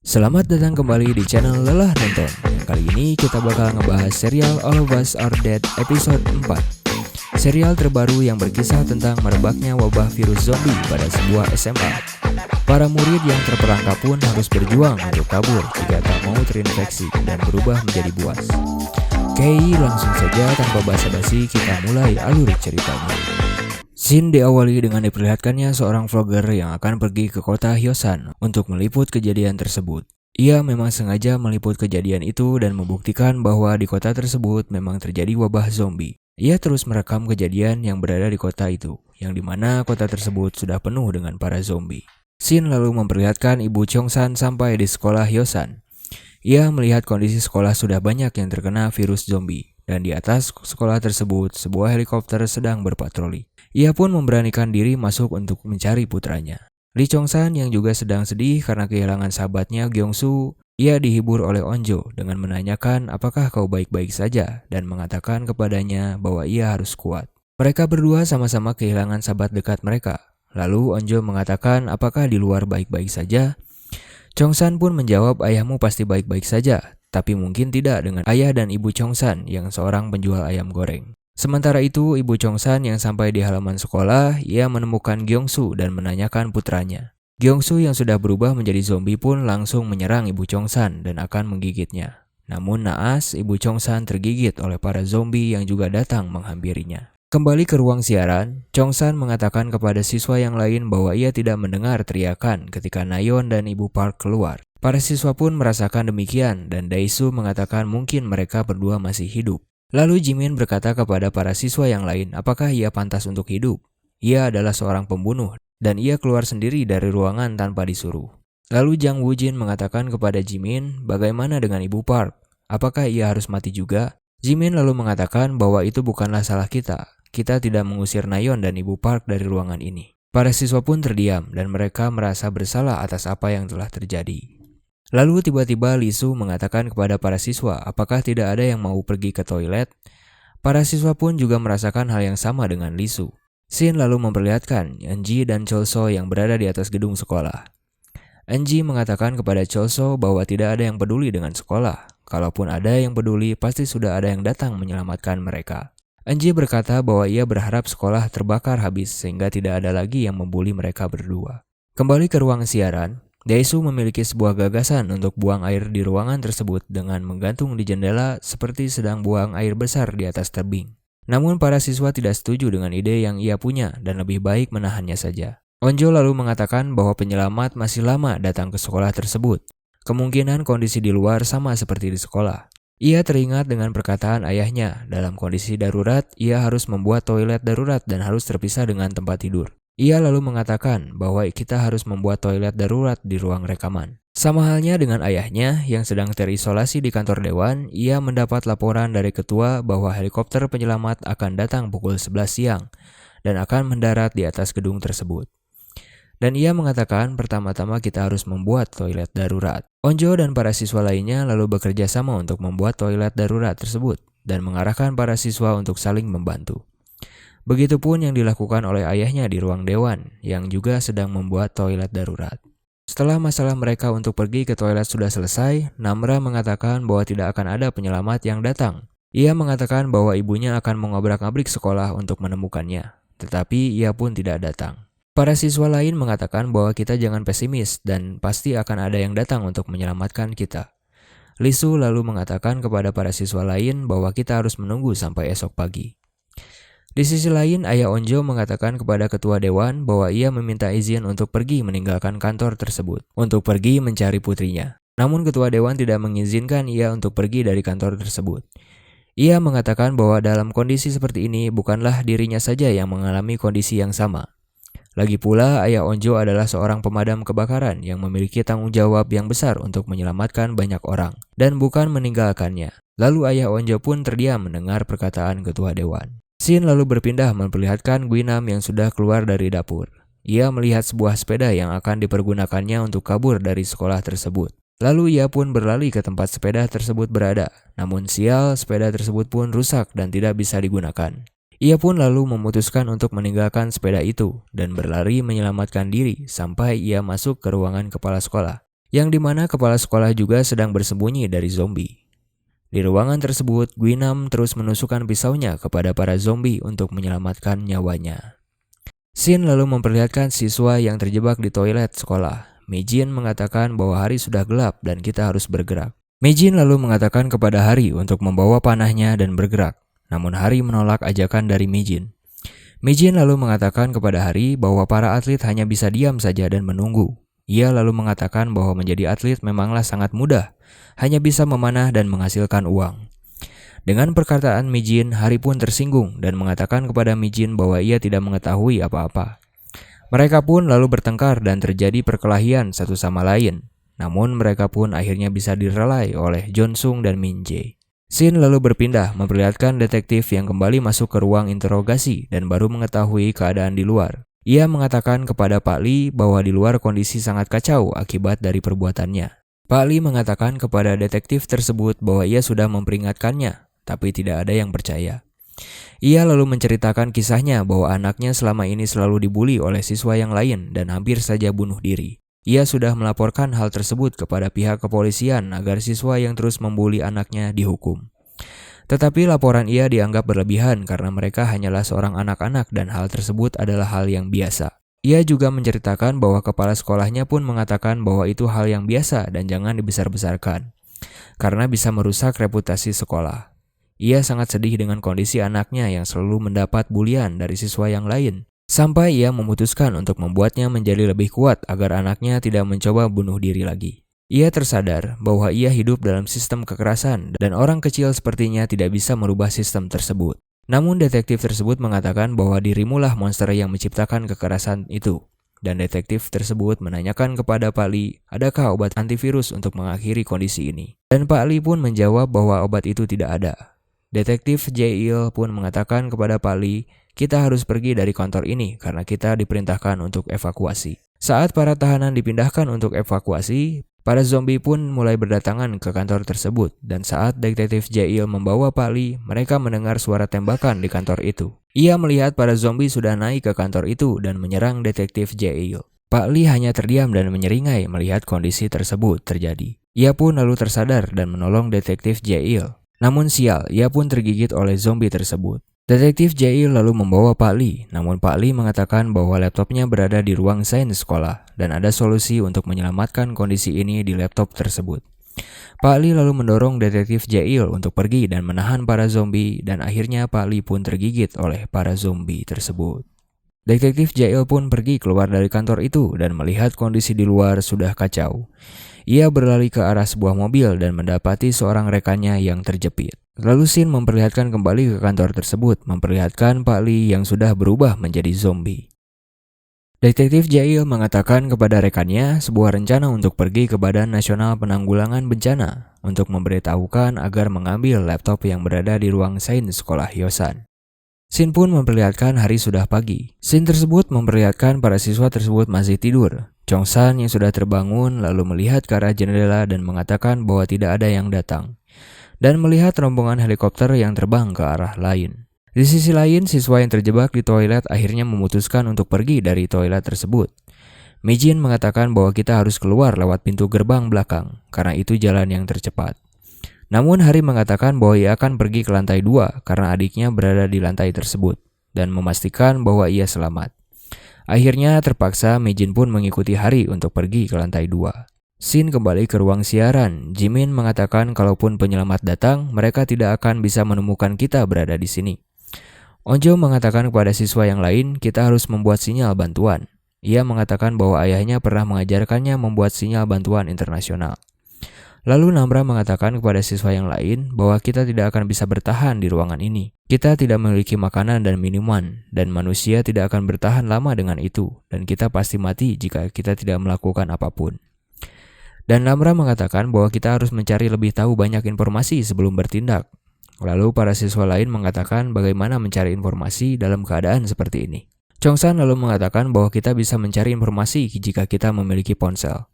Selamat datang kembali di channel Lelah Nonton. Kali ini kita bakal ngebahas serial All of Us Are Dead episode 4. Serial terbaru yang berkisah tentang merebaknya wabah virus zombie pada sebuah SMA. Para murid yang terperangkap pun harus berjuang untuk kabur jika tak mau terinfeksi dan berubah menjadi buas. Oke, langsung saja tanpa basa-basi kita mulai alur ceritanya. Scene diawali dengan diperlihatkannya seorang vlogger yang akan pergi ke kota Hyosan untuk meliput kejadian tersebut. Ia memang sengaja meliput kejadian itu dan membuktikan bahwa di kota tersebut memang terjadi wabah zombie. Ia terus merekam kejadian yang berada di kota itu, yang dimana kota tersebut sudah penuh dengan para zombie. Scene lalu memperlihatkan Ibu Chongsan sampai di sekolah Hyosan. Ia melihat kondisi sekolah sudah banyak yang terkena virus zombie, dan di atas sekolah tersebut sebuah helikopter sedang berpatroli. Ia pun memberanikan diri masuk untuk mencari putranya. Lee Chong-san yang juga sedang sedih karena kehilangan sahabatnya Gyeong-su, ia dihibur oleh Onjo dengan menanyakan apakah kau baik-baik saja dan mengatakan kepadanya bahwa ia harus kuat. Mereka berdua sama-sama kehilangan sahabat dekat mereka. Lalu Onjo mengatakan apakah di luar baik-baik saja? Chong-san pun menjawab ayahmu pasti baik-baik saja, tapi mungkin tidak dengan ayah dan ibu Chong-san yang seorang penjual ayam goreng. Sementara itu, Ibu Chong-san yang sampai di halaman sekolah, ia menemukan Gyeong-su dan menanyakan putranya. Gyeong-su yang sudah berubah menjadi zombie pun langsung menyerang Ibu Chong-san dan akan menggigitnya. Namun naas, Ibu Chong-san tergigit oleh para zombie yang juga datang menghampirinya. Kembali ke ruang siaran, Chong-san mengatakan kepada siswa yang lain bahwa ia tidak mendengar teriakan ketika Nayeon dan Ibu Park keluar. Para siswa pun merasakan demikian dan Dae-soo mengatakan mungkin mereka berdua masih hidup. Lalu Jimin berkata kepada para siswa yang lain apakah ia pantas untuk hidup. Ia adalah seorang pembunuh dan ia keluar sendiri dari ruangan tanpa disuruh. Lalu Jang Woo-jin mengatakan kepada Jimin bagaimana dengan Ibu Park. Apakah ia harus mati juga? Jimin lalu mengatakan bahwa itu bukanlah salah kita. Kita tidak mengusir Nayeon dan Ibu Park dari ruangan ini. Para siswa pun terdiam dan mereka merasa bersalah atas apa yang telah terjadi. Lalu tiba-tiba Lee Soo mengatakan kepada para siswa apakah tidak ada yang mau pergi ke toilet. Para siswa pun juga merasakan hal yang sama dengan Lee Soo. Scene lalu memperlihatkan Eunji dan Cholso yang berada di atas gedung sekolah. Eunji mengatakan kepada Cholso bahwa tidak ada yang peduli dengan sekolah. Kalaupun ada yang peduli pasti sudah ada yang datang menyelamatkan mereka. Eunji berkata bahwa ia berharap sekolah terbakar habis sehingga tidak ada lagi yang membuli mereka berdua. Kembali ke ruang siaran, Dae-soo memiliki sebuah gagasan untuk buang air di ruangan tersebut dengan menggantung di jendela seperti sedang buang air besar di atas tebing. Namun para siswa tidak setuju dengan ide yang ia punya dan lebih baik menahannya saja. Onjo lalu mengatakan bahwa penyelamat masih lama datang ke sekolah tersebut. Kemungkinan kondisi di luar sama seperti di sekolah. Ia teringat dengan perkataan ayahnya, dalam kondisi darurat ia harus membuat toilet darurat dan harus terpisah dengan tempat tidur. Ia lalu mengatakan bahwa kita harus membuat toilet darurat di ruang rekaman. Sama halnya dengan ayahnya yang sedang terisolasi di kantor dewan, ia mendapat laporan dari ketua bahwa helikopter penyelamat akan datang pukul 11 siang dan akan mendarat di atas gedung tersebut. Dan ia mengatakan pertama-tama kita harus membuat toilet darurat. Onjo dan para siswa lainnya lalu bekerja sama untuk membuat toilet darurat tersebut dan mengarahkan para siswa untuk saling membantu. Begitupun yang dilakukan oleh ayahnya di ruang dewan yang juga sedang membuat toilet darurat. Setelah masalah mereka untuk pergi ke toilet sudah selesai, Namra mengatakan bahwa tidak akan ada penyelamat yang datang. Ia mengatakan bahwa ibunya akan mengobrak-abrik sekolah untuk menemukannya, tetapi ia pun tidak datang. Para siswa lain mengatakan bahwa kita jangan pesimis dan pasti akan ada yang datang untuk menyelamatkan kita. Lee Soo lalu mengatakan kepada para siswa lain bahwa kita harus menunggu sampai esok pagi. Di sisi lain, ayah Onjo mengatakan kepada ketua dewan bahwa ia meminta izin untuk pergi meninggalkan kantor tersebut, untuk pergi mencari putrinya. Namun ketua dewan tidak mengizinkan ia untuk pergi dari kantor tersebut. Ia mengatakan bahwa dalam kondisi seperti ini bukanlah dirinya saja yang mengalami kondisi yang sama. Lagi pula, ayah Onjo adalah seorang pemadam kebakaran yang memiliki tanggung jawab yang besar untuk menyelamatkan banyak orang, dan bukan meninggalkannya. Lalu ayah Onjo pun terdiam mendengar perkataan ketua dewan. Scene lalu berpindah memperlihatkan Guinam yang sudah keluar dari dapur. Ia melihat sebuah sepeda yang akan dipergunakannya untuk kabur dari sekolah tersebut. Lalu ia pun berlari ke tempat sepeda tersebut berada. Namun sial, sepeda tersebut pun rusak dan tidak bisa digunakan. Ia pun lalu memutuskan untuk meninggalkan sepeda itu dan berlari menyelamatkan diri sampai ia masuk ke ruangan kepala sekolah. yang dimana kepala sekolah juga sedang bersembunyi dari zombie. Di ruangan tersebut, Guinam terus menusukkan pisaunya kepada para zombie untuk menyelamatkan nyawanya. Shin lalu memperlihatkan siswa yang terjebak di toilet sekolah. Mijin mengatakan bahwa hari sudah gelap dan kita harus bergerak. Mijin lalu mengatakan kepada Hari untuk membawa panahnya dan bergerak. Namun Hari menolak ajakan dari Mijin. Mijin lalu mengatakan kepada Hari bahwa para atlet hanya bisa diam saja dan menunggu. Ia lalu mengatakan bahwa menjadi atlet memanglah sangat mudah, hanya bisa memanah dan menghasilkan uang. Dengan perkataan Mijin, Hari pun tersinggung dan mengatakan kepada Mijin bahwa ia tidak mengetahui apa-apa. Mereka pun lalu bertengkar dan terjadi perkelahian satu sama lain. Namun mereka pun akhirnya bisa direlai oleh Jonsung dan Min-jae. Shin lalu berpindah memperlihatkan detektif yang kembali masuk ke ruang interogasi dan baru mengetahui keadaan di luar. Ia mengatakan kepada Pak Lee bahwa di luar kondisi sangat kacau akibat dari perbuatannya. Pak Lee mengatakan kepada detektif tersebut bahwa ia sudah memperingatkannya, tapi tidak ada yang percaya. Ia lalu menceritakan kisahnya bahwa anaknya selama ini selalu dibully oleh siswa yang lain dan hampir saja bunuh diri. Ia sudah melaporkan hal tersebut kepada pihak kepolisian agar siswa yang terus membuli anaknya dihukum. Tetapi laporan ia dianggap berlebihan karena mereka hanyalah seorang anak-anak dan hal tersebut adalah hal yang biasa. Ia juga menceritakan bahwa kepala sekolahnya pun mengatakan bahwa itu hal yang biasa dan jangan dibesar-besarkan, karena bisa merusak reputasi sekolah. Ia sangat sedih dengan kondisi anaknya yang selalu mendapat bulian dari siswa yang lain, sampai ia memutuskan untuk membuatnya menjadi lebih kuat agar anaknya tidak mencoba bunuh diri lagi. Ia tersadar bahwa ia hidup dalam sistem kekerasan dan orang kecil sepertinya tidak bisa merubah sistem tersebut. Namun detektif tersebut mengatakan bahwa dirimulah monster yang menciptakan kekerasan itu. Dan detektif tersebut menanyakan kepada Pak Lee, adakah obat antivirus untuk mengakhiri kondisi ini? Dan Pak Lee pun menjawab bahwa obat itu tidak ada. Detektif Jae-il pun mengatakan kepada Pak Lee, kita harus pergi dari kantor ini karena kita diperintahkan untuk evakuasi. Saat para tahanan dipindahkan untuk evakuasi, para zombie pun mulai berdatangan ke kantor tersebut dan saat detektif Jae-il membawa Pak Lee, mereka mendengar suara tembakan di kantor itu. Ia melihat para zombie sudah naik ke kantor itu dan menyerang detektif Jae-il. Pak Lee hanya terdiam dan menyeringai melihat kondisi tersebut terjadi. Ia pun lalu tersadar dan menolong detektif Jae-il. Namun sial, ia pun tergigit oleh zombie tersebut. Detektif Jae-il lalu membawa Pak Lee, namun Pak Lee mengatakan bahwa laptopnya berada di ruang sains sekolah dan ada solusi untuk menyelamatkan kondisi ini di laptop tersebut. Pak Lee lalu mendorong detektif Jae-il untuk pergi dan menahan para zombie dan akhirnya Pak Lee pun tergigit oleh para zombie tersebut. Detektif Jae-il pun pergi keluar dari kantor itu dan melihat kondisi di luar sudah kacau. Ia berlari ke arah sebuah mobil dan mendapati seorang rekannya yang terjepit. Lalu Shin memperlihatkan kembali ke kantor tersebut, memperlihatkan Pak Lee yang sudah berubah menjadi zombie. Detektif Jae-il mengatakan kepada rekannya sebuah rencana untuk pergi ke Badan Nasional Penanggulangan Bencana untuk memberitahukan agar mengambil laptop yang berada di ruang sains sekolah Hyosan. Shin pun memperlihatkan hari sudah pagi. Scene tersebut memperlihatkan para siswa tersebut masih tidur. Chong-san yang sudah terbangun lalu melihat ke arah jendela dan mengatakan bahwa tidak ada yang datang. Dan melihat rombongan helikopter yang terbang ke arah lain. Di sisi lain, siswa yang terjebak di toilet akhirnya memutuskan untuk pergi dari toilet tersebut. Mijin mengatakan bahwa kita harus keluar lewat pintu gerbang belakang, karena itu jalan yang tercepat. Namun Hari mengatakan bahwa ia akan pergi ke lantai 2 karena adiknya berada di lantai tersebut, dan memastikan bahwa ia selamat. Akhirnya terpaksa Mijin pun mengikuti Hari untuk pergi ke lantai 2. Shin kembali ke ruang siaran. Jimin mengatakan kalaupun penyelamat datang, mereka tidak akan bisa menemukan kita berada di sini. Onjo mengatakan kepada siswa yang lain, kita harus membuat sinyal bantuan. Ia mengatakan bahwa ayahnya pernah mengajarkannya membuat sinyal bantuan internasional. Lalu Namra mengatakan kepada siswa yang lain bahwa kita tidak akan bisa bertahan di ruangan ini. Kita tidak memiliki makanan dan minuman, dan manusia tidak akan bertahan lama dengan itu, dan kita pasti mati jika kita tidak melakukan apapun. Dan Namra mengatakan bahwa kita harus mencari lebih tahu banyak informasi sebelum bertindak. Lalu para siswa lain mengatakan bagaimana mencari informasi dalam keadaan seperti ini. Chong-san lalu mengatakan bahwa kita bisa mencari informasi jika kita memiliki ponsel.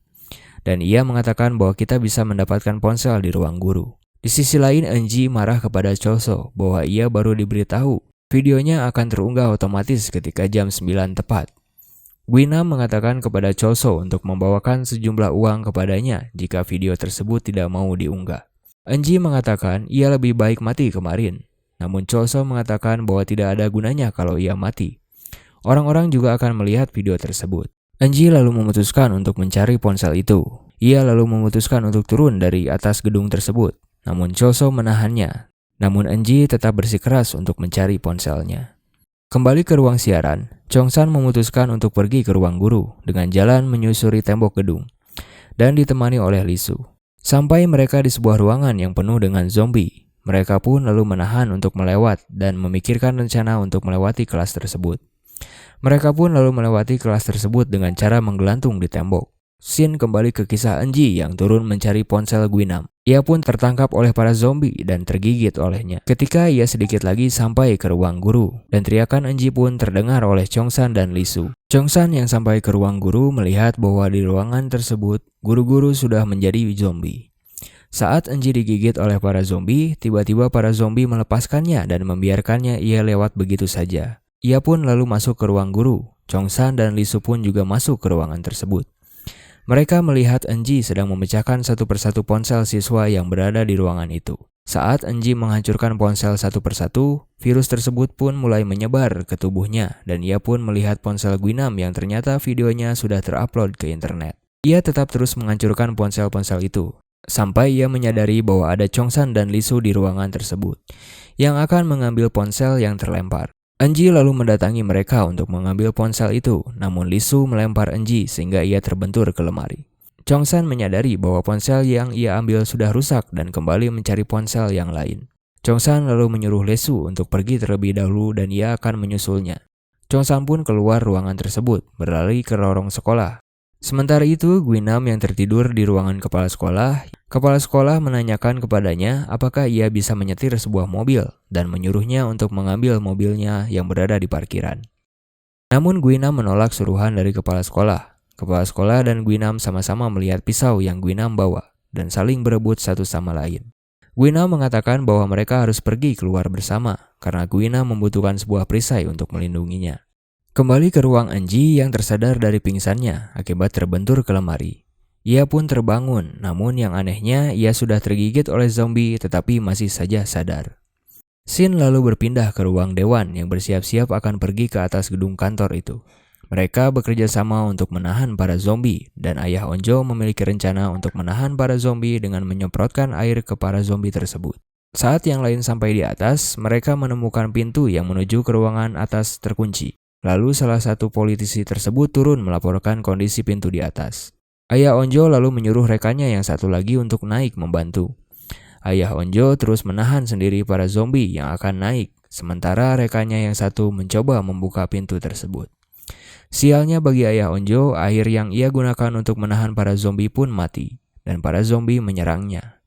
Dan ia mengatakan bahwa kita bisa mendapatkan ponsel di ruang guru. Di sisi lain, Eunji marah kepada Choso bahwa ia baru diberitahu videonya akan terunggah otomatis ketika jam 9 tepat. Guinam mengatakan kepada Choso untuk membawakan sejumlah uang kepadanya jika video tersebut tidak mau diunggah. Enji mengatakan ia lebih baik mati kemarin, namun Choso mengatakan bahwa tidak ada gunanya kalau ia mati. Orang-orang juga akan melihat video tersebut. Enji lalu memutuskan untuk mencari ponsel itu. Ia lalu memutuskan untuk turun dari atas gedung tersebut, namun Choso menahannya. Namun Enji tetap bersikeras untuk mencari ponselnya. Kembali ke ruang siaran, Chongsan memutuskan untuk pergi ke ruang guru dengan jalan menyusuri tembok gedung dan ditemani oleh Lee Su. Sampai mereka di sebuah ruangan yang penuh dengan zombie, mereka pun lalu menahan untuk melewat dan memikirkan rencana untuk melewati kelas tersebut. Mereka pun lalu melewati kelas tersebut dengan cara menggelantung di tembok. Scene kembali ke kisah Enji yang turun mencari ponsel Guinam. Ia pun tertangkap oleh para zombie dan tergigit olehnya. Ketika ia sedikit lagi sampai ke ruang guru, dan teriakan Enji pun terdengar oleh Chongsan dan Lee Su. Chongsan yang sampai ke ruang guru melihat bahwa di ruangan tersebut, guru-guru sudah menjadi zombie. Saat Enji digigit oleh para zombie, tiba-tiba para zombie melepaskannya dan membiarkannya ia lewat begitu saja. Ia pun lalu masuk ke ruang guru. Chongsan dan Lee Su pun juga masuk ke ruangan tersebut. Mereka melihat Enji sedang memecahkan satu persatu ponsel siswa yang berada di ruangan itu. Saat Enji menghancurkan ponsel satu persatu, virus tersebut pun mulai menyebar ke tubuhnya dan ia pun melihat ponsel Guinam yang ternyata videonya sudah terupload ke internet. Ia tetap terus menghancurkan ponsel-ponsel itu, sampai ia menyadari bahwa ada Chongsan dan Lee Su di ruangan tersebut, yang akan mengambil ponsel yang terlempar. Enji lalu mendatangi mereka untuk mengambil ponsel itu, namun Lee Su melempar Enji sehingga ia terbentur ke lemari. Chongsan menyadari bahwa ponsel yang ia ambil sudah rusak dan kembali mencari ponsel yang lain. Chongsan lalu menyuruh Lee Su untuk pergi terlebih dahulu dan ia akan menyusulnya. Chongsan pun keluar ruangan tersebut, berlari ke lorong sekolah. Sementara itu, Guinam yang tertidur di ruangan kepala sekolah menanyakan kepadanya apakah ia bisa menyetir sebuah mobil dan menyuruhnya untuk mengambil mobilnya yang berada di parkiran. Namun Guinam menolak suruhan dari kepala sekolah. Kepala sekolah dan Guinam sama-sama melihat pisau yang Guinam bawa dan saling berebut satu sama lain. Guinam mengatakan bahwa mereka harus pergi keluar bersama karena Guinam membutuhkan sebuah perisai untuk melindunginya. Kembali ke ruang Enji yang tersadar dari pingsannya akibat terbentur ke lemari. Ia pun terbangun, namun yang anehnya ia sudah tergigit oleh zombie tetapi masih saja sadar. Scene lalu berpindah ke ruang dewan yang bersiap-siap akan pergi ke atas gedung kantor itu. Mereka bekerja sama untuk menahan para zombie dan Ayah Onjo memiliki rencana untuk menahan para zombie dengan menyemprotkan air ke para zombie tersebut. Saat yang lain sampai di atas, mereka menemukan pintu yang menuju ke ruangan atas terkunci. Lalu salah satu politisi tersebut turun melaporkan kondisi pintu di atas. Ayah Onjo lalu menyuruh rekannya yang satu lagi untuk naik membantu. Ayah Onjo terus menahan sendiri para zombie yang akan naik, sementara rekannya yang satu mencoba membuka pintu tersebut. Sialnya bagi Ayah Onjo, air yang ia gunakan untuk menahan para zombie pun mati, dan para zombie menyerangnya.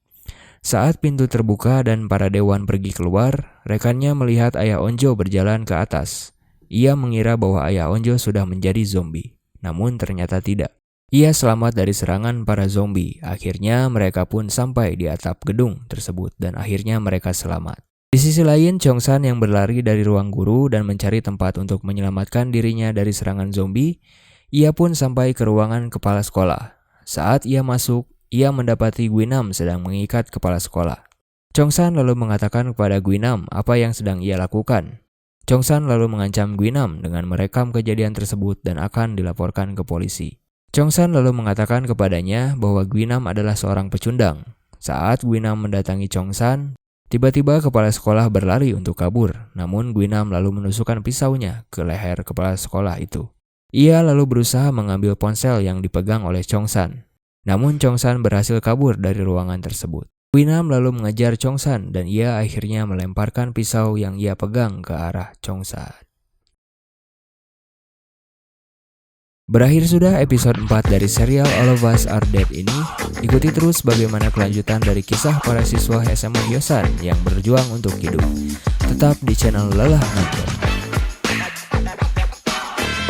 Saat pintu terbuka dan para dewan pergi keluar, rekannya melihat Ayah Onjo berjalan ke atas. Ia mengira bahwa Ayah Onjo sudah menjadi zombie, namun ternyata tidak. Ia selamat dari serangan para zombie. Akhirnya mereka pun sampai di atap gedung tersebut dan akhirnya mereka selamat. Di sisi lain, Chongsan yang berlari dari ruang guru dan mencari tempat untuk menyelamatkan dirinya dari serangan zombie, ia pun sampai ke ruangan kepala sekolah. Saat ia masuk, ia mendapati Guinam sedang mengikat kepala sekolah. Chongsan lalu mengatakan kepada Guinam apa yang sedang ia lakukan. Chongsan lalu mengancam Guinam dengan merekam kejadian tersebut dan akan dilaporkan ke polisi. Chongsan lalu mengatakan kepadanya bahwa Guinam adalah seorang pecundang. Saat Guinam mendatangi Chongsan, tiba-tiba kepala sekolah berlari untuk kabur, namun Guinam lalu menusukkan pisaunya ke leher kepala sekolah itu. Ia lalu berusaha mengambil ponsel yang dipegang oleh Chongsan. Namun Chongsan berhasil kabur dari ruangan tersebut. Guinam lalu mengejar Chongsan dan ia akhirnya melemparkan pisau yang ia pegang ke arah Chongsan. Berakhir sudah episode 4 dari serial All of Us Are Dead ini. Ikuti terus bagaimana kelanjutan dari kisah para siswa SMA Hyosan yang berjuang untuk hidup. Tetap di channel Lelah Nonton.